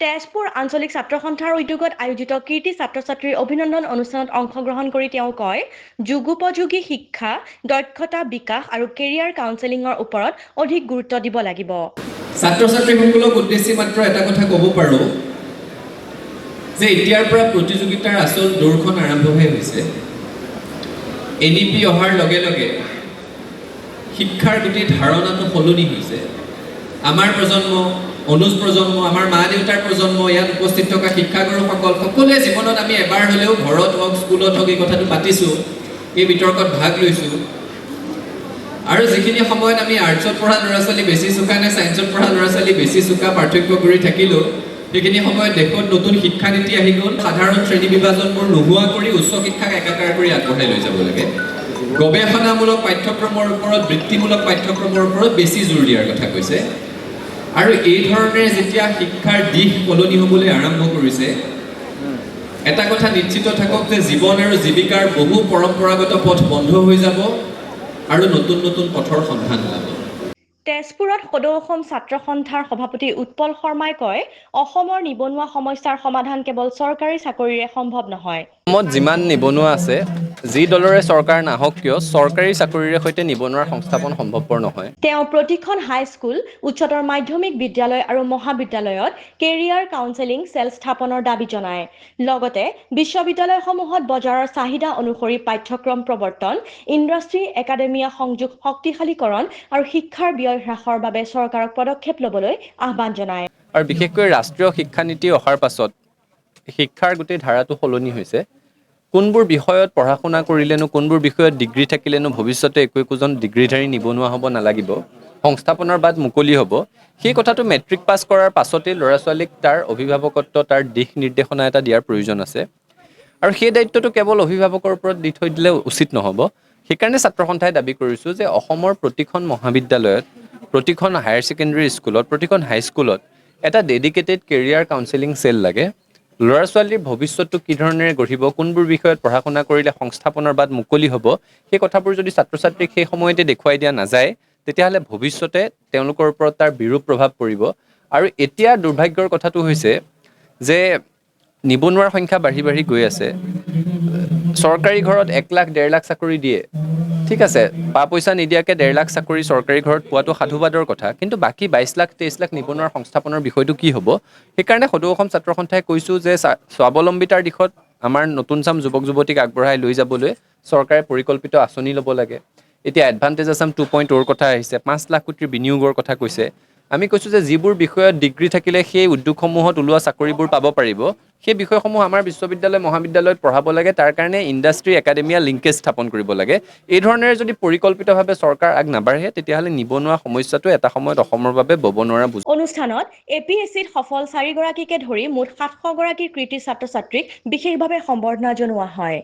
তেজপুৰ আঞ্চলিক ছাত্ৰ সন্থাৰ উদ্যোগত আয়োজিত কীৰ্তি ছাত্ৰ ছাত্ৰীৰ অভিনন্দন অনুষ্ঠানত অংশগ্ৰহণ কৰি তেওঁ কয়, যুগোপযোগী শিক্ষা, দক্ষতা বিকাশ আৰু কেৰিয়াৰ কাউন্সেলিঙৰ ওপৰত অধিক গুৰুত্ব দিব লাগিব। ছাত্ৰ ছাত্ৰীসকলক উদ্দেশ্যি মাত্ৰ এটা কথা ক'ব পাৰোঁ যে এতিয়াৰ পৰা প্ৰতিযোগিতাৰ আচল দৌৰখন আৰম্ভহে হৈছে। NEP অহাৰ লগে লগে শিক্ষাৰ গোটেই ধাৰণাটো সলনি হৈছে। আমাৰ প্ৰজন্ম, অনুজ প্ৰজন্ম, আমাৰ মা দেউতাৰ প্ৰজন্ম, ইয়াত উপস্থিত থকা শিক্ষাগুৰুসকল সকলোৱে জীৱনত আমি এবাৰ হ'লেও ঘৰত হওক, স্কুলত হওক এই কথাটো পাতিছোঁ, এই বিতৰ্কত ভাগ লৈছোঁ। আৰু যিখিনি সময়ত আমি আৰ্টছত পঢ়া ল'ৰা ছোৱালী বেছি চোকা নে ছায়েন্সত পঢ়া ল'ৰা ছোৱালী বেছি চোকা পাৰ্থক্য কৰি থাকিলোঁ, সেইখিনি সময়ত দেশত নতুন শিক্ষানীতি আহি গ'ল। সাধাৰণ শ্ৰেণী বিভাজনবোৰ নোহোৱা কৰি উচ্চ শিক্ষাক একাকাৰ কৰি আগবঢ়াই লৈ যাব লাগে। গৱেষণামূলক পাঠ্যক্ৰমৰ ওপৰত, বৃত্তিমূলক পাঠ্যক্ৰমৰ ওপৰত বেছি জোৰ দিয়াৰ কথা কৈছে। আৰু এই ধৰণে যেতিয়া শিক্ষাৰ দিশ সলনি হ'বলৈ আৰম্ভ কৰিছে, এটা কথা নিশ্চিত থাকক যে জীৱন আৰু জীৱিকাৰ বহু পৰম্পৰাগত পথ বন্ধ হৈ যাব আৰু নতুন নতুন পথৰ সন্ধান ওলাব। তেজপুৰত সদৌ অসম ছাত্ৰ সন্থাৰ সভাপতি উৎপল শৰ্মাই কয়, অসমৰ নিবনুৱা সমস্যাৰ সমাধান কেৱল চৰকাৰী চাকৰিৰে সম্ভৱ নহয়। অসমত যিমান নিবনুৱা আছে, যি দলৰে চৰকাৰ নাহক কিয়, চৰকাৰী চাকৰিৰে সৈতে নিবনুৱাৰ সংস্থাপন সম্ভৱপৰ নহয়। তেওঁ প্ৰতিখন হাইস্কুল, উচ্চতৰ মাধ্যমিক বিদ্যালয় আৰু মহাবিদ্যালয়ত কেৰিয়াৰ কাউন্সেলিং চেল স্থাপনৰ দাবী জনায়। লগতে বিশ্ববিদ্যালয়সমূহত বজাৰৰ চাহিদা অনুসৰি পাঠ্যক্ৰম প্ৰৱৰ্তন, ইণ্ডাষ্ট্ৰী একাডেমিয়া সংযোগ শক্তিশালীকৰণ আৰু শিক্ষাৰ ব্যয় হ্ৰাসৰ বাবে চৰকাৰক পদক্ষেপ ল'বলৈ আহ্বান জনায়। আৰু বিশেষকৈ ৰাষ্ট্ৰীয় শিক্ষানীতি অহাৰ পাছত শিক্ষাৰ গোটেই ধাৰাটো সলনি হৈছে। কোনবোৰ বিষয়ত পঢ়া শুনা কৰিলেনো, কোনবোৰ বিষয়ত ডিগ্ৰী থাকিলেনো ভৱিষ্যতে একোজন ডিগ্ৰীধাৰী নিবনুৱা হ'ব নালাগিব, সংস্থাপনৰ বাট মুকলি হ'ব, সেই কথাটো মেট্ৰিক পাছ কৰাৰ পাছতেই ল'ৰা ছোৱালীক তাৰ অভিভাৱকত্ব, তাৰ দিশ নিৰ্দেশনা এটা দিয়াৰ প্ৰয়োজন আছে। আৰু সেই দায়িত্বটো কেৱল অভিভাৱকৰ ওপৰত দি থৈ দিলে উচিত নহ'ব। সেইকাৰণে ছাত্ৰ সন্থাই দাবী কৰিছোঁ যে অসমৰ প্ৰতিখন মহাবিদ্যালয়ত, প্ৰতিখন হায়াৰ ছেকেণ্ডেৰী স্কুলত, প্ৰতিখন হাইস্কুলত এটা ডেডিকেটেড কেৰিয়াৰ কাউন্সেলিং চেল লাগে। ল'ৰা ছোৱালীৰ ভৱিষ্যতটো কি ধৰণেৰে গঢ়িব, কোনবোৰ বিষয়ত পঢ়া শুনা কৰিলে সংস্থাপনৰ বাট মুকলি হ'ব, সেই কথাবোৰ যদি ছাত্ৰ ছাত্ৰীক সেই সময়তে দেখুৱাই দিয়া নাযায়, তেতিয়াহ'লে ভৱিষ্যতে তেওঁলোকৰ ওপৰত তাৰ বিৰূপ প্ৰভাৱ পৰিব। আৰু এতিয়া দুৰ্ভাগ্যৰ কথাটো হৈছে যে নিবনুৱাৰ সংখ্যা বাঢ়ি বাঢ়ি গৈ আছে। চৰকাৰী ঘৰত 1 লাখ 1.5 লাখ চাকৰি দিয়ে, ঠিক আছে, পা পইচা নিদিয়াকৈ 1.5 লাখ চাকৰি চৰকাৰী ঘৰত পোৱাটো সাধুবাদৰ কথা, কিন্তু বাকী 22 লাখ 23 লাখ নিবনুৱাৰ সংস্থাপনৰ বিষয়টো কি হ'ব? সেইকাৰণে সদৌ অসম ছাত্ৰ সন্থাই কৈছোঁ যে স্বাৱলম্বিতাৰ দিশত আমাৰ নতুন চাম যুৱক যুৱতীক আগবঢ়াই লৈ যাবলৈ চৰকাৰে পৰিকল্পিত আঁচনি ল'ব লাগে। এতিয়া এডভান্টেজ আছাম 2.0ৰ কথা আহিছে, 5 লাখ কোটিৰ বিনিয়োগৰ কথা কৈছে। আমি কৈছোঁ যে যিবোৰ বিষয়ত ডিগ্ৰী থাকিলে সেই উদ্যোগসমূহত ওলোৱা চাকৰিবোৰ পাব পাৰিব, সেই বিষয়সমূহ আমাৰ বিশ্ববিদ্যালয় মহাবিদ্যালয়ত পঢ়াব লাগে। তাৰ কাৰণে ইণ্ডাষ্ট্ৰী একাডেমিয়া লিংকেজ স্থাপন কৰিব লাগে। এই ধৰণেৰে যদি পৰিকল্পিতভাৱে চৰকাৰ আগ নাবাঢ়ে, তেতিয়াহ'লে নিবনুৱা সমস্যাটো এটা সময়ত অসমৰ বাবে বব নোৱাৰা বুজ। অনুষ্ঠানত APSCত সফল 4গৰাকীকে ধৰি মুঠ 700 গৰাকী কৃতি ছাত্ৰ ছাত্ৰীক বিশেষভাৱে সম্বৰ্ধনা জনোৱা হয়।